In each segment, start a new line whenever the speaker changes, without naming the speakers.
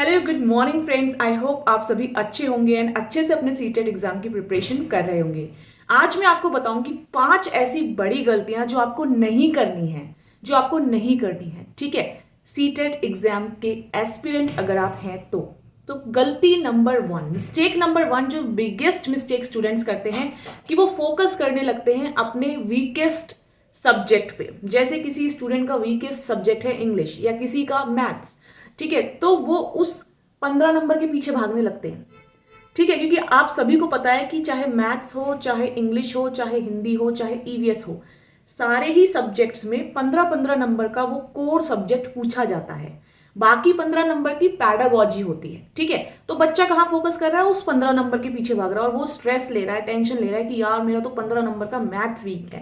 Hello good morning friends. I hope आप सभी अच्छे होंगे एंड अच्छे से अपने सीटेट एग्जाम की प्रिपरेशन कर रहे होंगे। आज मैं आपको बताऊं कि 5 ऐसी बड़ी गलतियां जो आपको नहीं करनी है, ठीक है। सीटेट एग्जाम के एस्पिरेंट अगर आप हैं तो गलती नंबर 1, मिस्टेक नंबर 1, जो बिगेस्ट मिस्टेक स्टूडेंट्स करते हैं कि वो फोकस करने लगते हैं अपने वीकेस्ट सब्जेक्ट पे। जैसे किसी स्टूडेंट का वीकेस्ट सब्जेक्ट है इंग्लिश या किसी का मैथ्स, ठीक है, तो वो उस 15 नंबर के पीछे भागने लगते हैं। ठीक है, क्योंकि आप सभी को पता है कि चाहे मैथ्स हो, चाहे इंग्लिश हो, चाहे हिंदी हो, चाहे ईवीएस हो, सारे ही सब्जेक्ट्स में 15-15 नंबर का वो कोर सब्जेक्ट पूछा जाता है। बाकी 15 नंबर की पैडागॉजी होती है। ठीक है, तो बच्चा कहाँ फोकस कर रहा है? उस 15 नंबर के पीछे भाग रहा है और वो स्ट्रेस ले रहा है, टेंशन ले रहा है कि यार मेरा तो 15 नंबर का मैथ्स वीक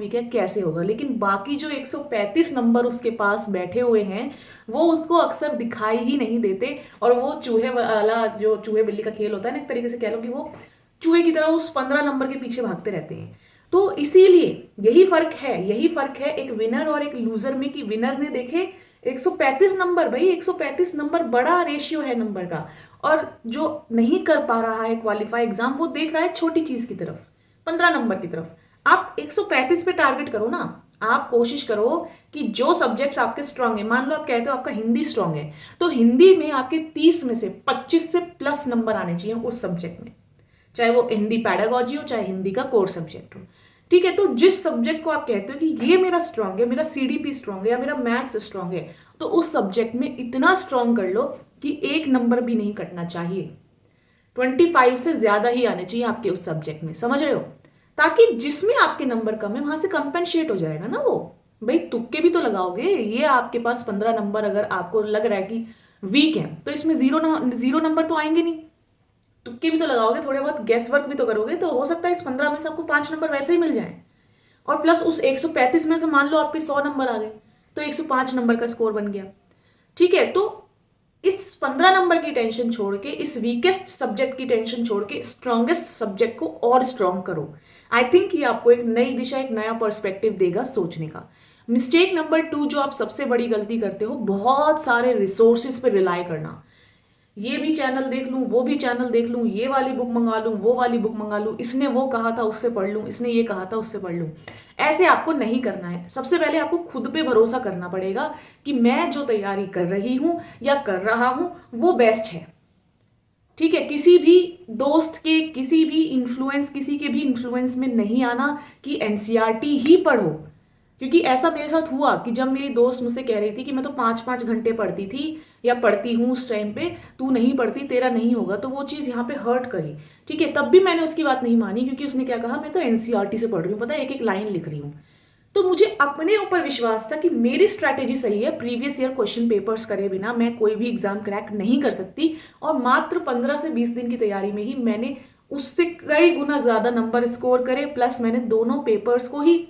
है, कैसे होगा। लेकिन बाकी जो 135 नंबर उसके पास बैठे हुए हैं वो उसको अक्सर दिखाई ही नहीं देते, और वो चूहे वाला, जो चूहे बिल्ली का खेल होता है ना, एक तरीके से कह लो कि वो चूहे की तरह उस 15 नंबर के पीछे भागते रहते हैं। तो इसीलिए यही फर्क है एक विनर और एक लूजर में, कि विनर ने देखे 135 नंबर, भाई 135 नंबर बड़ा रेशियो है नंबर का, और जो नहीं कर पा रहा है क्वालिफाई एग्जाम, वो देख रहा है छोटी चीज की तरफ, 15 नंबर की तरफ। आप 135 पे टारगेट करो ना। आप कोशिश करो कि जो सब्जेक्ट्स आपके स्ट्रांग है, मान लो आप कहते हो आपका हिंदी स्ट्रांग है, तो हिंदी में आपके 30 में से 25 से प्लस नंबर आने चाहिए उस सब्जेक्ट में, चाहे वो हिंदी पैडागॉजी हो, चाहे हिंदी का कोर सब्जेक्ट हो। ठीक है, तो जिस सब्जेक्ट को आप कहते हो कि ये मेरा स्ट्रांग है, मेरा सीडीपी स्ट्रांग है या मेरा मैथ्स स्ट्रांग है, तो उस सब्जेक्ट में इतना स्ट्रांग कर लो कि एक नंबर भी नहीं कटना चाहिए, 25 से ज्यादा ही आने चाहिए आपके उस सब्जेक्ट में, समझ रहे हो? ताकि जिसमें आपके नंबर कम है वहां से कंपेंसेट हो जाएगा ना वो। भाई तुक्के भी तो लगाओगे। ये आपके पास 15 नंबर अगर आपको लग रहा है कि वीक है, तो इसमें जीरो नंबर तो आएंगे नहीं। तुक्के भी तो लगाओगे, थोड़े बहुत गेस वर्क भी तो करोगे, तो हो सकता है इस 15 में से आपको 5 नंबर वैसे ही मिल जाए। और प्लस उस 135 में से मान लो आपके 100 नंबर आ गए, तो 105 नंबर का स्कोर बन गया। ठीक है, तो इस 15 नंबर की टेंशन छोड़ के, इस वीकेस्ट सब्जेक्ट की टेंशन छोड़ के स्ट्रॉन्गेस्ट सब्जेक्ट को और स्ट्रॉन्ग करो। आई थिंक ये आपको एक नई दिशा, एक नया पर्सपेक्टिव देगा सोचने का। मिस्टेक नंबर 2 जो आप सबसे बड़ी गलती करते हो, बहुत सारे रिसोर्सेज पे रिलाई करना। ये भी चैनल देख लूं, वो भी चैनल देख लूं, ये वाली बुक मंगा लूं, वो वाली बुक मंगा लूं, इसने वो कहा था उससे पढ़ लूं, इसने ये कहा था उससे पढ़ लूं। ऐसे आपको नहीं करना है। सबसे पहले आपको खुद पे भरोसा करना पड़ेगा कि मैं जो तैयारी कर रही हूं या कर रहा हूं वो बेस्ट है। ठीक है, किसी भी दोस्त के, किसी के भी इन्फ्लुएंस में नहीं आना कि एनसीईआरटी ही पढ़ो। क्योंकि ऐसा मेरे साथ हुआ कि जब मेरी दोस्त मुझसे कह रही थी कि मैं तो 5-5 घंटे पढ़ती थी या पढ़ती हूँ उस टाइम पे, तू नहीं पढ़ती, तेरा नहीं होगा, तो वो चीज़ यहाँ पे हर्ट करी। ठीक है, तब भी मैंने उसकी बात नहीं मानी, क्योंकि उसने क्या कहा, मैं तो एनसीईआरटी से पढ़ रही हूँ, पता है, एक एक लाइन लिख रही हूँ। तो मुझे अपने ऊपर विश्वास था कि मेरी स्ट्रैटेजी सही है, प्रीवियस ईयर क्वेश्चन पेपर्स करे बिना मैं कोई भी एग्जाम क्रैक नहीं कर सकती। और मात्र 15 से 20 दिन की तैयारी में ही मैंने उससे कई गुना ज्यादा नंबर स्कोर करे, प्लस मैंने दोनों पेपर्स को ही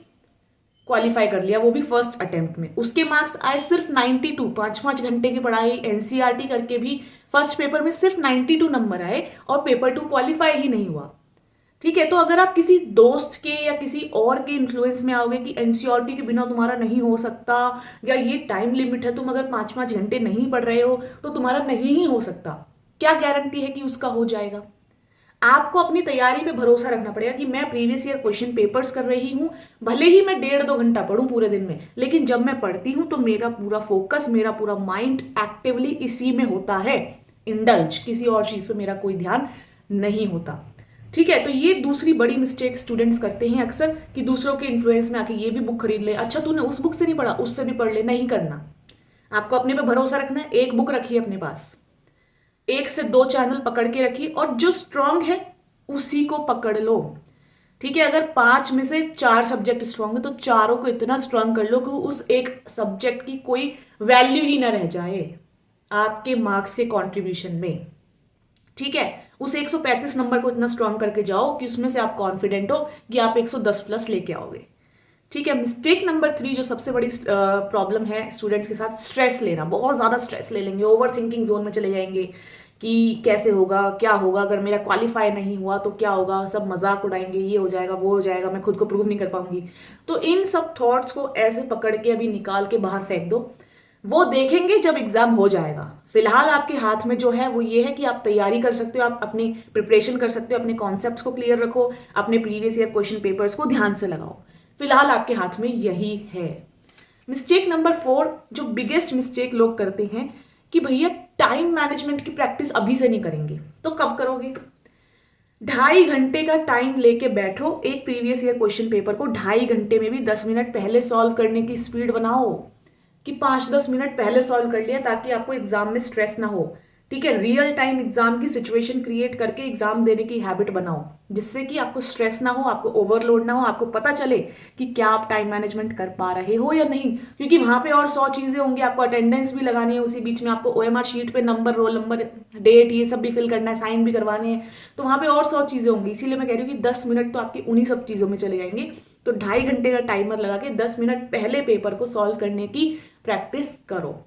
क्वालिफाई कर लिया, वो भी फर्स्ट अटेम्प्ट में। उसके मार्क्स आए सिर्फ 92। 5-5 घंटे की पढ़ाई एनसीईआरटी करके भी फर्स्ट पेपर में सिर्फ 92 नंबर आए और पेपर 2 क्वालिफाई ही नहीं हुआ। ठीक है, तो अगर आप किसी दोस्त के या किसी और के इन्फ्लुएंस में आओगे कि एनसीईआरटी के बिना तुम्हारा नहीं हो सकता, या ये टाइम लिमिट है, तुम अगर 5-5 घंटे नहीं पढ़ रहे हो तो तुम्हारा नहीं ही हो सकता, क्या गारंटी है कि उसका हो जाएगा? आपको अपनी तैयारी पे भरोसा रखना पड़ेगा कि मैं प्रीवियस ईयर क्वेश्चन पेपर्स कर रही हूं, भले ही मैं 1.5-2 घंटा पढ़ूं पूरे दिन में, लेकिन जब मैं पढ़ती हूं तो मेरा पूरा फोकस, मेरा पूरा माइंड एक्टिवली इसी में होता है। इंडल्ज किसी और चीज पे मेरा कोई ध्यान नहीं होता। ठीक है, तो ये दूसरी बड़ी मिस्टेक स्टूडेंट्स करते हैं अक्सर, कि दूसरों के इन्फ्लुएंस में आके ये भी बुक खरीद ले, अच्छा तूने उस बुक से नहीं पढ़ा, उससे भी पढ़ ले। नहीं करना। आपको अपने पे भरोसा रखना है। एक बुक रखिए अपने पास, 1 से 2 चैनल पकड़ के रखिए, और जो स्ट्रांग है उसी को पकड़ लो। ठीक है, अगर 5 में से 4 सब्जेक्ट स्ट्रांग है तो चारों को इतना स्ट्रांग कर लो कि उस एक सब्जेक्ट की कोई वैल्यू ही ना रह जाए आपके मार्क्स के कंट्रीब्यूशन में। ठीक है, उस 135 नंबर को इतना स्ट्रांग करके जाओ कि उसमें से आप कॉन्फिडेंट हो कि आप 110 प्लस लेके आओगे। ठीक है, मिस्टेक नंबर 3 जो सबसे बड़ी प्रॉब्लम है स्टूडेंट्स के साथ, स्ट्रेस लेना। बहुत ज्यादा स्ट्रेस ले लेंगे, ओवर थिंकिंग जोन में चले जाएंगे कि कैसे होगा, क्या होगा, अगर मेरा क्वालिफाई नहीं हुआ तो क्या होगा, सब मजाक उड़ाएंगे, ये हो जाएगा, वो हो जाएगा, मैं खुद को प्रूव नहीं कर पाऊंगी। तो इन सब थॉट्स को ऐसे पकड़ के अभी निकाल के बाहर फेंक दो। वो देखेंगे जब एग्जाम हो जाएगा। फिलहाल आपके हाथ में जो है वो ये है कि आप तैयारी कर सकते हो, आप अपनी प्रिपरेशन कर सकते हो, अपने कॉन्सेप्ट्स को क्लियर रखो, अपने प्रीवियस ईयर क्वेश्चन पेपर्स को ध्यान से लगाओ। फिलहाल आपके हाथ में यही है। मिस्टेक नंबर 4, जो बिगेस्ट मिस्टेक लोग करते हैं कि भैया टाइम मैनेजमेंट की प्रैक्टिस अभी से नहीं करेंगे तो कब करोगे। 2.5 घंटे का टाइम लेके बैठो, एक प्रीवियस ईयर क्वेश्चन पेपर को 2.5 घंटे में भी 10 मिनट पहले सॉल्व करने की स्पीड बनाओ, कि 5-10 मिनट पहले सॉल्व कर लिया ताकि आपको एग्जाम में स्ट्रेस ना हो। ठीक है, रियल टाइम एग्जाम की सिचुएशन क्रिएट करके एग्जाम देने की हैबिट बनाओ, जिससे कि आपको स्ट्रेस ना हो, आपको ओवरलोड ना हो, आपको पता चले कि क्या आप टाइम मैनेजमेंट कर पा रहे हो या नहीं। क्योंकि वहां पे और 100 चीजें होंगी, आपको अटेंडेंस भी लगानी है, उसी बीच में आपको ओएमआर शीट पे नंबर, रोल नंबर, डेट, ये सब भी फिल करना है, साइन भी करवाने हैं, तो वहां पे और 100 चीजें होंगी। इसीलिए मैं कह रही हूँ कि 10 मिनट तो आपकी उन्हीं सब चीजों में चले जाएंगे। तो 2.5 घंटे का टाइमर लगा के 10 मिनट पहले पेपर को सॉल्व करने की प्रैक्टिस करो।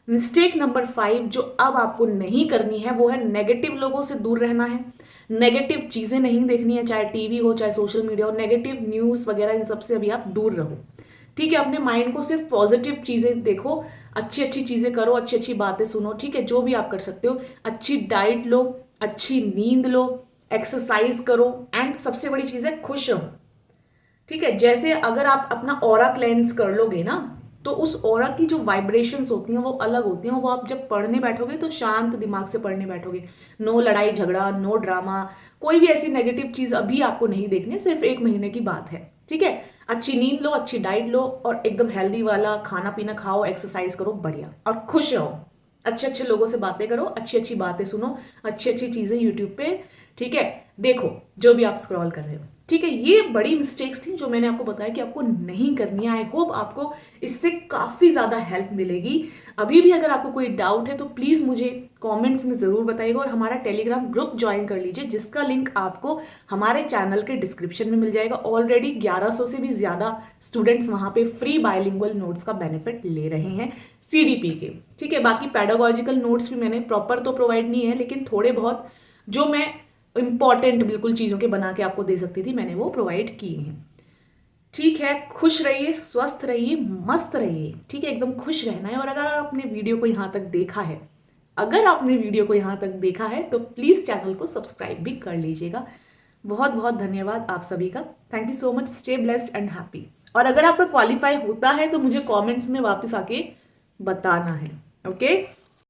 मिस्टेक नंबर 5 जो अब आपको नहीं करनी है वो है नेगेटिव लोगों से दूर रहना है। नेगेटिव चीजें नहीं देखनी है, चाहे टीवी हो चाहे सोशल मीडिया हो, नेगेटिव न्यूज वगैरह इन सब से अभी आप दूर रहो। ठीक है, अपने माइंड को सिर्फ पॉजिटिव चीजें देखो, अच्छी अच्छी चीजें करो, अच्छी अच्छी बातें सुनो। ठीक है, जो भी आप कर सकते हो, अच्छी डाइट लो, अच्छी नींद लो, एक्सरसाइज करो, एंड सबसे बड़ी चीज है खुश रहो। ठीक है, जैसे अगर आप अपना ऑरा क्लेंस कर लोगे ना, तो उस ऑरा की जो वाइब्रेशंस होती हैं वो अलग होती हैं। वो आप जब पढ़ने बैठोगे तो शांत दिमाग से पढ़ने बैठोगे, नो लड़ाई झगड़ा, नो ड्रामा, कोई भी ऐसी नेगेटिव चीज अभी आपको नहीं देखनी, सिर्फ 1 महीने की बात है। ठीक है, अच्छी नींद लो, अच्छी डाइट लो, और एकदम हेल्दी वाला खाना पीना खाओ, एक्सरसाइज करो बढ़िया, और खुश रहो। अच्छे अच्छे लोगों से बातें करो, अच्छी अच्छी बातें सुनो, अच्छी अच्छी चीजें यूट्यूब पे, ठीक है, देखो, जो भी आप स्क्रॉल कर रहे हो। ठीक है, ये बड़ी मिस्टेक्स थी जो मैंने आपको बताया कि आपको नहीं करनी है। आई होप आपको इससे काफी ज्यादा हेल्प मिलेगी। अभी भी अगर आपको कोई डाउट है तो प्लीज मुझे कमेंट्स में जरूर बताइएगा, और हमारा टेलीग्राम ग्रुप ज्वाइन कर लीजिए, जिसका लिंक आपको हमारे चैनल के डिस्क्रिप्शन में मिल जाएगा। ऑलरेडी 1100 से भी ज्यादा स्टूडेंट्स वहां पे फ्री बायलिंगुअल नोट्स का बेनिफिट ले रहे हैं सीडीपी के। ठीक है, बाकी पेडागोजिकल नोट्स भी मैंने प्रॉपर तो प्रोवाइड नहीं है, लेकिन थोड़े बहुत जो मैं इंपॉर्टेंट बिल्कुल चीजों के बना के आपको दे सकती थी, मैंने वो प्रोवाइड किए हैं। ठीक है, खुश रहिए, स्वस्थ रहिए, मस्त रहिए। ठीक है, एकदम खुश रहना है। और अगर आपने वीडियो को यहां तक देखा है, तो प्लीज चैनल को सब्सक्राइब भी कर लीजिएगा। बहुत बहुत धन्यवाद आप सभी का। Thank you so much. Stay blessed and happy. और अगर आपका क्वालिफाई होता है तो मुझे कमेंट्स में वापस आके बताना है। ओके।